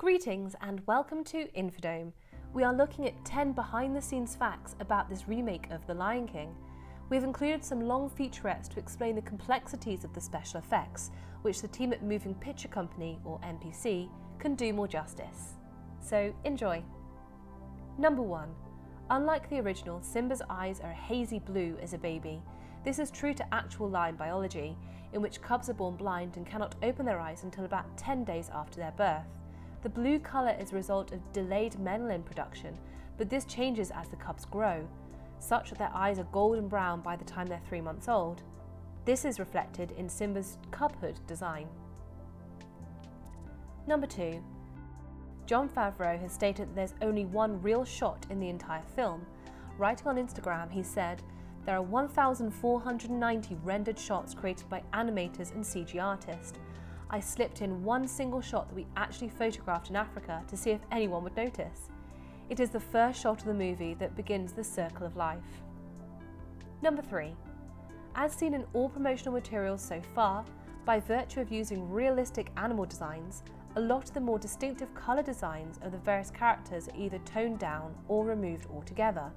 Greetings and welcome to Infodome. We are looking at 10 behind-the-scenes facts about this remake of The Lion King. We've included some long featurettes to explain the complexities of the special effects, which the team at Moving Picture Company, or MPC, can do more justice. So enjoy. Number 1. Unlike the original, Simba's eyes are a hazy blue as a baby. This is true to actual lion biology, in which cubs are born blind and cannot open their eyes until about 10 days after their birth. The blue colour is a result of delayed melanin production, but this changes as the cubs grow, such that their eyes are golden brown by the time they're 3 months old. This is reflected in Simba's cubhood design. Number 2. Jon Favreau has stated that there's only one real shot in the entire film. Writing on Instagram, he said, "There are 1,490 rendered shots created by animators and CG artists. I slipped in one single shot that we actually photographed in Africa to see if anyone would notice. It is the first shot of the movie that begins the circle of life." Number 3. As seen in all promotional materials so far, by virtue of using realistic animal designs, a lot of the more distinctive colour designs of the various characters are either toned down or removed altogether.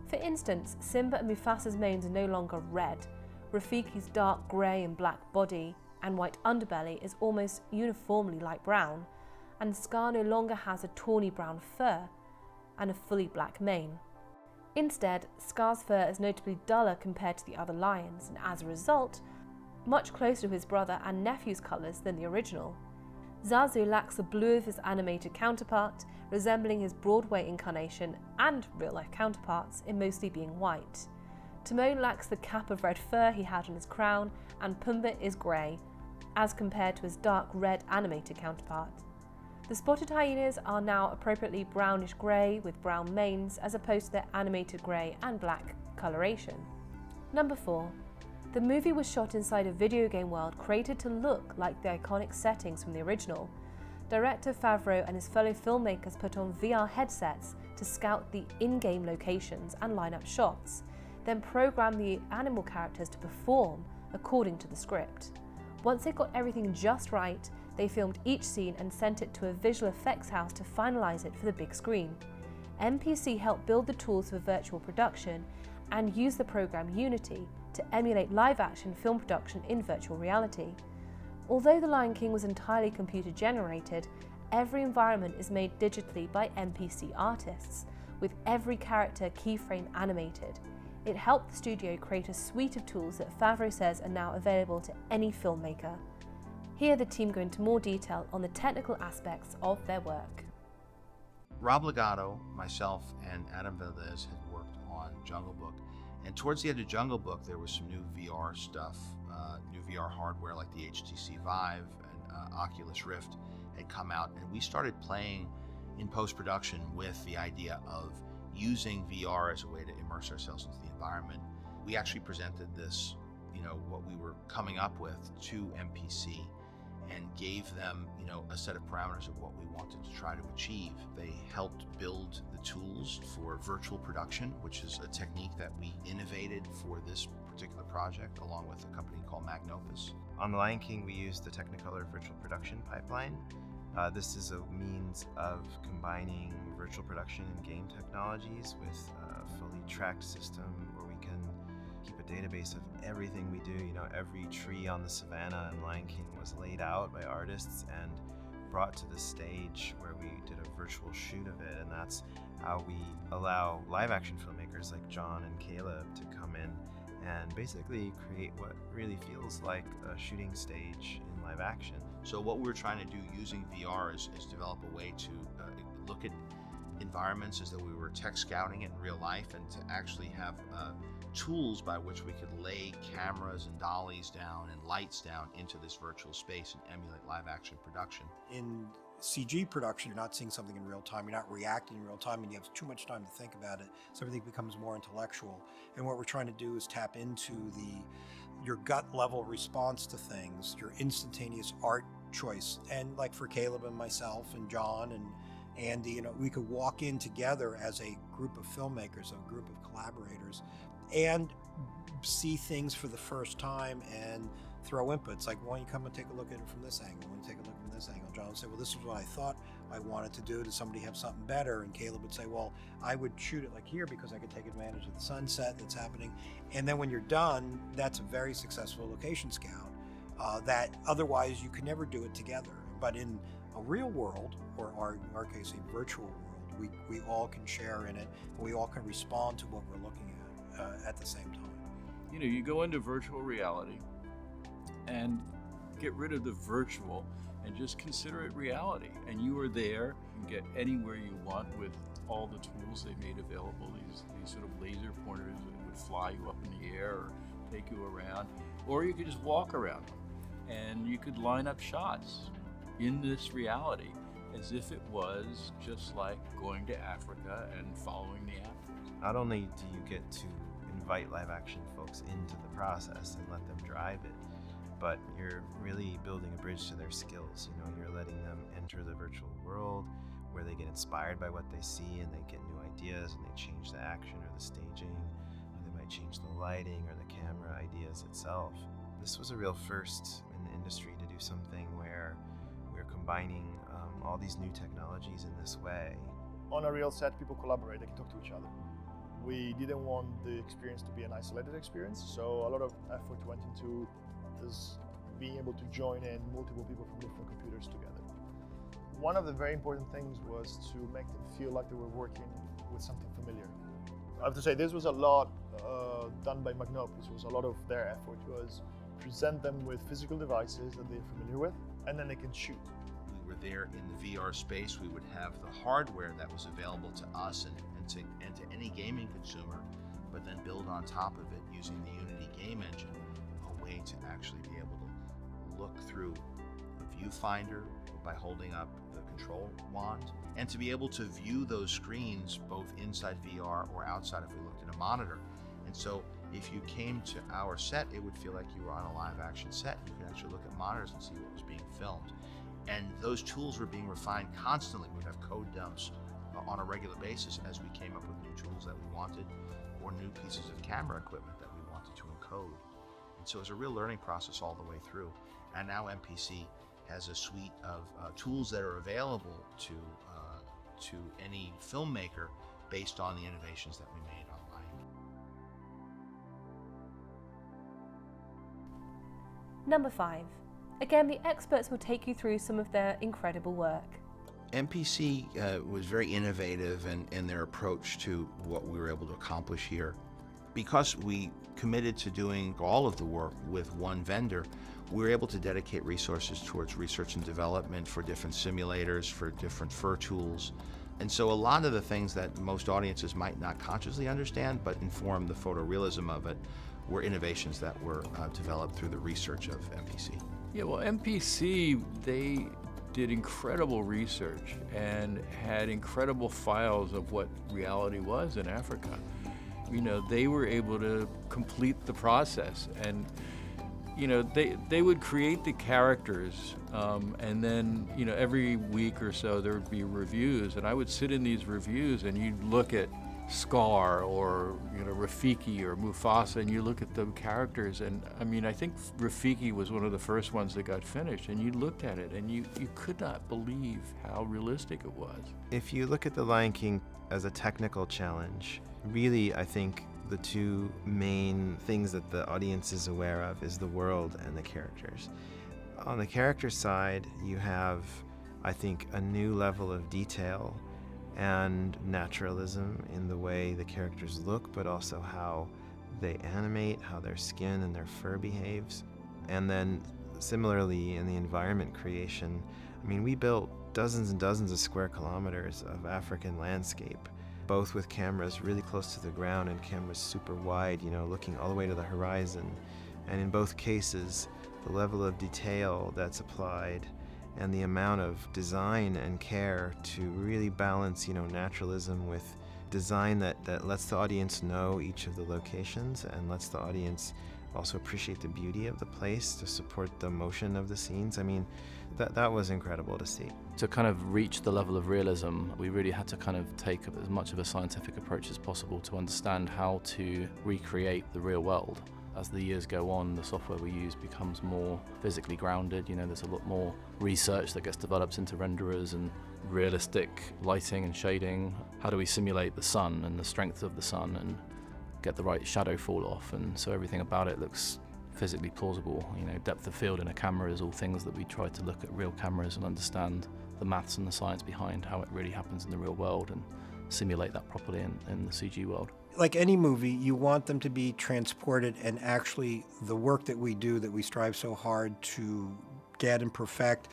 For instance, Simba and Mufasa's manes are no longer red, Rafiki's dark grey and black body and white underbelly is almost uniformly light brown, and Scar no longer has a tawny brown fur and a fully black mane. Instead, Scar's fur is notably duller compared to the other lions, and as a result, much closer to his brother and nephew's colours than the original. Zazu lacks the blue of his animated counterpart, resembling his Broadway incarnation and real-life counterparts in mostly being white. Timon lacks the cap of red fur he had on his crown, and Pumbaa is grey, as compared to his dark red animated counterpart. The spotted hyenas are now appropriately brownish grey with brown manes as opposed to their animated grey and black coloration. Number 4. The movie was shot inside a video game world created to look like the iconic settings from the original. Director Favreau and his fellow filmmakers put on VR headsets to scout the in-game locations and line up shots, then programmed the animal characters to perform according to the script. Once they got everything just right, they filmed each scene and sent it to a visual effects house to finalise it for the big screen. MPC helped build the tools for virtual production and used the program Unity to emulate live-action film production in virtual reality. Although The Lion King was entirely computer-generated, every environment is made digitally by MPC artists, with every character keyframe animated. It helped the studio create a suite of tools that Favreau says are now available to any filmmaker. Here the team go into more detail on the technical aspects of their work. Rob Legato, myself, and Adam Valdez had worked on Jungle Book, and towards the end of Jungle Book there was some new VR stuff, new VR hardware like the HTC Vive and Oculus Rift had come out, and we started playing in post-production with the idea of using VR as a way to immerse ourselves into the environment. We actually presented this, what we were coming up with to MPC and gave them, a set of parameters of what we wanted to try to achieve. They helped build the tools for virtual production, which is a technique that we innovated for this particular project along with a company called Magnopus. On The Lion King, we used the Technicolor virtual production pipeline. This is a means of combining virtual production and game technologies with a fully tracked system where we can keep a database of everything we do. Every tree on the savannah in Lion King was laid out by artists and brought to the stage where we did a virtual shoot of it, and that's how we allow live action filmmakers like John and Caleb to come in and basically create what really feels like a shooting stage in live action. So what we're trying to do using VR is develop a way to look at environments as though we were tech scouting it in real life, and to actually have tools by which we could lay cameras and dollies down and lights down into this virtual space and emulate live action production. In CG production, you're not seeing something in real time, you're not reacting in real time, and you have too much time to think about it, so everything becomes more intellectual. And what we're trying to do is tap into your gut level response to things, your instantaneous art choice. And like for Caleb and myself and John and Andy, we could walk in together as a group of filmmakers, a group of collaborators, and see things for the first time and throw inputs like, why don't you come and take a look at it from this angle, and take a look from this angle. John would say, well, this is what I thought I wanted to do. Does somebody have something better? And Caleb would say, well, I would shoot it like here because I could take advantage of the sunset that's happening. And then when you're done, that's a very successful location scout that otherwise you could never do it together. But in a real world, or in our case, a virtual world, we all can share in it, and we all can respond to what we're looking at the same time. You know, you go into virtual reality and get rid of the virtual and just consider it reality. And you are there, you can get anywhere you want with all the tools they made available, these sort of laser pointers that would fly you up in the air or take you around, or you could just walk around them and you could line up shots in this reality as if it was just like going to Africa and following the Africans. Not only do you get to invite live action folks into the process and let them drive it, but you're really building a bridge to their skills. You know, you're letting them enter the virtual world where they get inspired by what they see and they get new ideas and they change the action or the staging, or they might change the lighting or the camera ideas itself. This was a real first in the industry to do something where we're combining all these new technologies in this way. On a real set, people collaborate, they can talk to each other. We didn't want the experience to be an isolated experience, so a lot of effort went into this being able to join in multiple people from different computers together. One of the very important things was to make them feel like they were working with something familiar. I have to say, this was a lot done by Magnope. This was a lot of their effort, was present them with physical devices that they're familiar with, and then they can shoot. We were there in the VR space. We would have the hardware that was available to us and to any gaming consumer, but then build on top of it using the Unity game engine, a way to actually be able to look through a viewfinder by holding up the control wand, and to be able to view those screens both inside VR or outside if we looked at a monitor. And so if you came to our set, it would feel like you were on a live action set. You could actually look at monitors and see what was being filmed. And those tools were being refined constantly. We'd have code dumps on a regular basis as we came up with new tools that we wanted, or new pieces of camera equipment that we wanted to encode. And so it was a real learning process all the way through. And now MPC has a suite of tools that are available to any filmmaker based on the innovations that we made online. Number 5. Again, the experts will take you through some of their incredible work. MPC was very innovative in their approach to what we were able to accomplish here. Because we committed to doing all of the work with one vendor, we were able to dedicate resources towards research and development for different simulators, for different fur tools. And so a lot of the things that most audiences might not consciously understand but inform the photorealism of it were innovations that were developed through the research of MPC. Yeah, well, MPC, they did incredible research and had incredible files of what reality was in Africa. You know, they were able to complete the process, and you know, they would create the characters, and then, you know, every week or so there would be reviews, and I would sit in these reviews and you'd look at Scar or, you know, Rafiki or Mufasa, and you look at the characters, and I mean, I think Rafiki was one of the first ones that got finished, and you looked at it and you could not believe how realistic it was. If you look at The Lion King as a technical challenge, really, I think the two main things that the audience is aware of is the world and the characters. On the character side, you have, I think, a new level of detail and naturalism in the way the characters look, but also how they animate, how their skin and their fur behaves. And then similarly in the environment creation, I mean, we built dozens and dozens of square kilometers of African landscape, both with cameras really close to the ground and cameras super wide, you know, looking all the way to the horizon. And in both cases, the level of detail that's applied and the amount of design and care to really balance, you know, naturalism with design that lets the audience know each of the locations and lets the audience also appreciate the beauty of the place to support the motion of the scenes. I mean, that was incredible to see. To kind of reach the level of realism, we really had to kind of take as much of a scientific approach as possible to understand how to recreate the real world. as the years go on, the software we use becomes more physically grounded. You know, there's a lot more research that gets developed into renderers and realistic lighting and shading. How do we simulate the sun and the strength of the sun and get the right shadow fall off? And so everything about it looks physically plausible. You know, depth of field in a camera is all things that we try to look at real cameras and understand the maths and the science behind how it really happens in the real world and simulate that properly in the CG world. Like any movie, you want them to be transported, and actually the work that we do, that we strive so hard to get and perfect,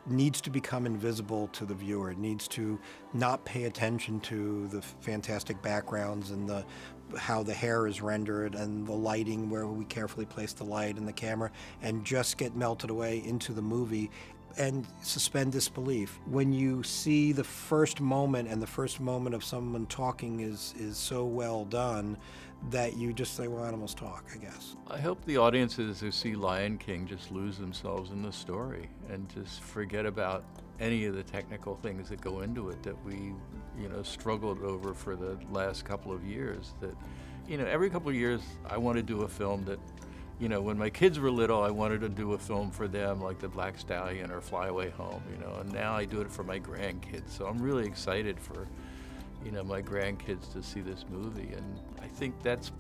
needs to become invisible to the viewer. It needs to not pay attention to the fantastic backgrounds and how the hair is rendered and the lighting, where we carefully place the light and the camera, and just get melted away into the movie and suspend disbelief. When you see the first moment, and the first moment of someone talking is so well done that you just say, well, animals talk, I guess. I hope the audiences who see Lion King just lose themselves in the story and just forget about any of the technical things that go into it that we, struggled over for the last couple of years. That, every couple of years I want to do a film that, when my kids were little, I wanted to do a film for them like The Black Stallion or Fly Away Home, and now I do it for my grandkids. So I'm really excited for, my grandkids to see this movie. And I think that's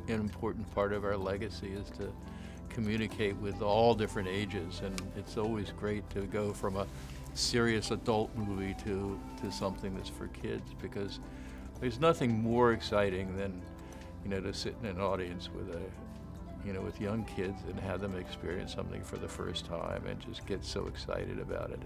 an important part of our legacy, is to communicate with all different ages. And it's always great to go from a serious adult movie to something that's for kids, because there's nothing more exciting than, to sit in an audience with with young kids and have them experience something for the first time and just get so excited about it.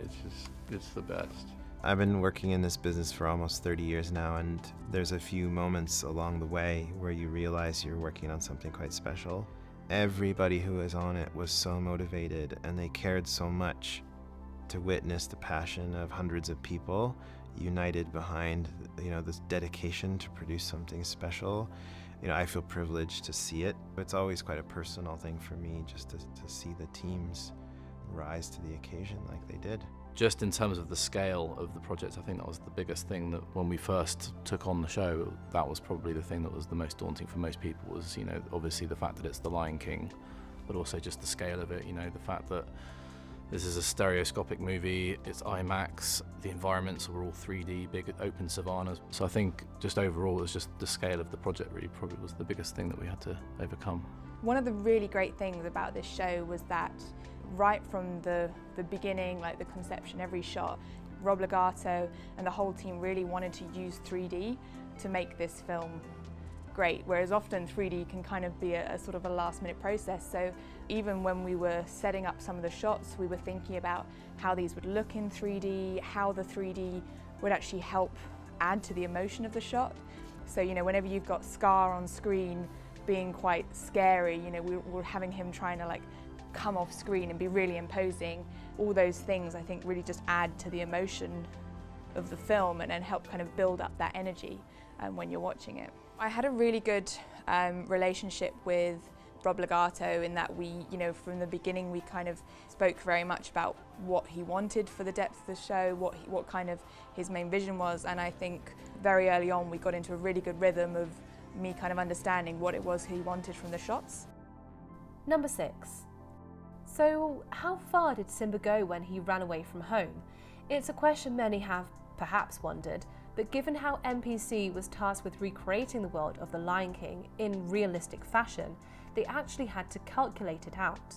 It's the best. I've been working in this business for almost 30 years now, and there's a few moments along the way where you realize you're working on something quite special. Everybody who was on it was so motivated, and they cared so much to witness the passion of hundreds of people united behind, this dedication to produce something special. I feel privileged to see it. It's always quite a personal thing for me just to see the teams rise to the occasion like they did. Just in terms of the scale of the project, I think that was the biggest thing. That when we first took on the show, that was probably the thing that was the most daunting for most people, was, obviously the fact that it's The Lion King, but also just the scale of it, the fact that this is a stereoscopic movie, it's IMAX, the environments were all 3D, big open savannas. So I think just overall it was just the scale of the project really probably was the biggest thing that we had to overcome. One of the really great things about this show was that right from the beginning, like the conception, every shot, Rob Legato and the whole team really wanted to use 3D to make this film great, whereas often 3D can kind of be a sort of a last-minute process. So even when we were setting up some of the shots, we were thinking about how these would look in 3D, how the 3D would actually help add to the emotion of the shot. So, whenever you've got Scar on screen being quite scary, we're having him trying to come off screen and be really imposing. All those things I think really just add to the emotion of the film and help kind of build up that energy when you're watching it. I had a really good relationship with Rob Legato in that we, from the beginning we kind of spoke very much about what he wanted for the depth of the show, what kind of his main vision was, and I think very early on we got into a really good rhythm of me kind of understanding what it was he wanted from the shots. Number 6. So how far did Simba go when he ran away from home? It's a question many have perhaps wondered, but given how MPC was tasked with recreating the world of The Lion King in realistic fashion, they actually had to calculate it out.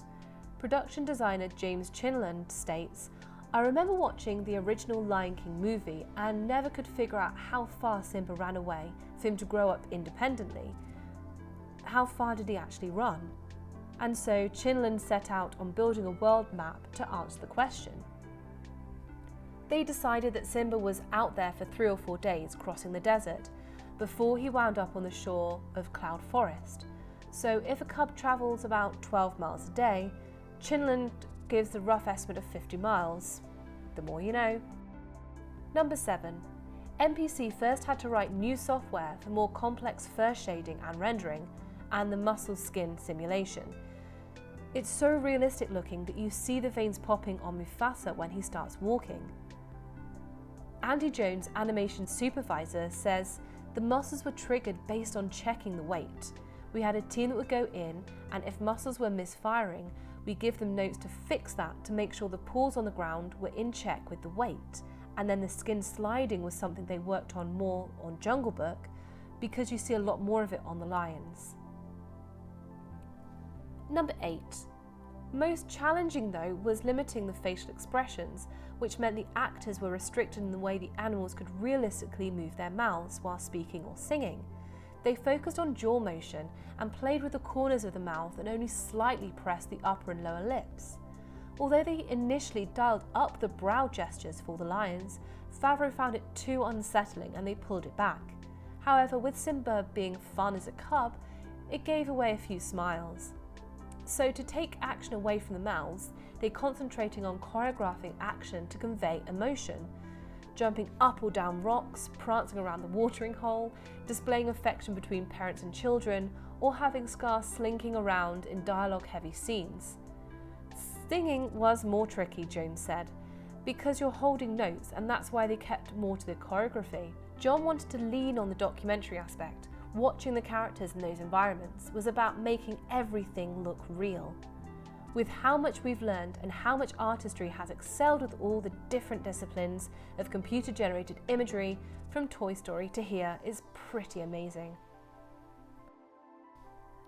Production designer James Chinland states, "I remember watching the original Lion King movie and never could figure out how far Simba ran away for him to grow up independently. How far did he actually run?" And so Chinland set out on building a world map to answer the question. They decided that Simba was out there for 3 or 4 days crossing the desert before he wound up on the shore of Cloud Forest. So if a cub travels about 12 miles a day, Chinland gives the rough estimate of 50 miles. The more you know. Number 7. MPC first had to write new software for more complex fur shading and rendering, and the muscle skin simulation. It's so realistic looking that you see the veins popping on Mufasa when he starts walking. Andy Jones, animation supervisor, says the muscles were triggered based on checking the weight. We had a team that would go in, and if muscles were misfiring, we give them notes to fix that to make sure the paws on the ground were in check with the weight, and then the skin sliding was something they worked on more on Jungle Book because you see a lot more of it on the lions. Number 8. Most challenging though was limiting the facial expressions, which meant the actors were restricted in the way the animals could realistically move their mouths while speaking or singing. They focused on jaw motion and played with the corners of the mouth and only slightly pressed the upper and lower lips. Although they initially dialed up the brow gestures for the lions, Favreau found it too unsettling and they pulled it back. However, with Simba being fun as a cub, it gave away a few smiles. So to take action away from the mouths, they concentrating on choreographing action to convey emotion, jumping up or down rocks, prancing around the watering hole, displaying affection between parents and children, or having Scar slinking around in dialogue-heavy scenes. Singing was more tricky, Jones said, because you're holding notes, and that's why they kept more to the choreography. John wanted to lean on the documentary aspect. Watching the characters in those environments was about making everything look real. With how much we've learned and how much artistry has excelled with all the different disciplines of computer-generated imagery, from Toy Story to here, is pretty amazing.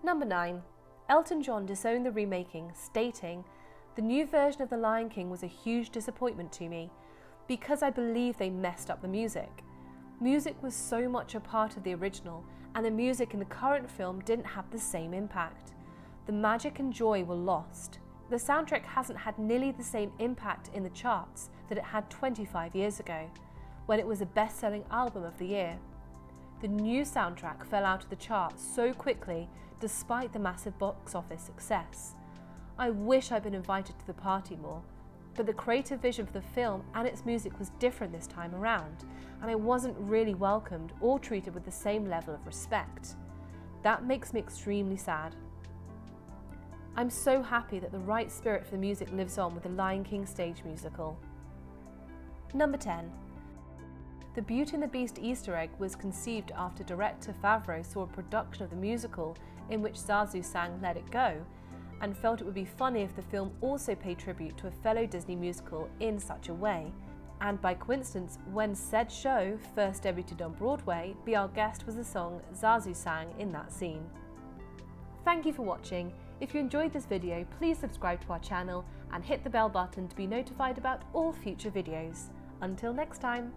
Number 9. Elton John disowned the remaking, stating, "The new version of The Lion King was a huge disappointment to me, because I believe they messed up the music. Music was so much a part of the original, and the music in the current film didn't have the same impact. The magic and joy were lost. The soundtrack hasn't had nearly the same impact in the charts that it had 25 years ago, when it was a best-selling album of the year. The new soundtrack fell out of the charts so quickly despite the massive box office success. I wish I'd been invited to the party more, but the creative vision for the film and its music was different this time around, and I wasn't really welcomed or treated with the same level of respect. That makes me extremely sad. I'm so happy that the right spirit for the music lives on with the Lion King stage musical." Number 10. The Beauty and the Beast Easter egg was conceived after director Favreau saw a production of the musical in which Zazu sang Let It Go, and felt it would be funny if the film also paid tribute to a fellow Disney musical in such a way. And by coincidence, when said show first debuted on Broadway, Be Our Guest was the song Zazu sang in that scene. Thank you for watching. If you enjoyed this video, please subscribe to our channel and hit the bell button to be notified about all future videos. Until next time.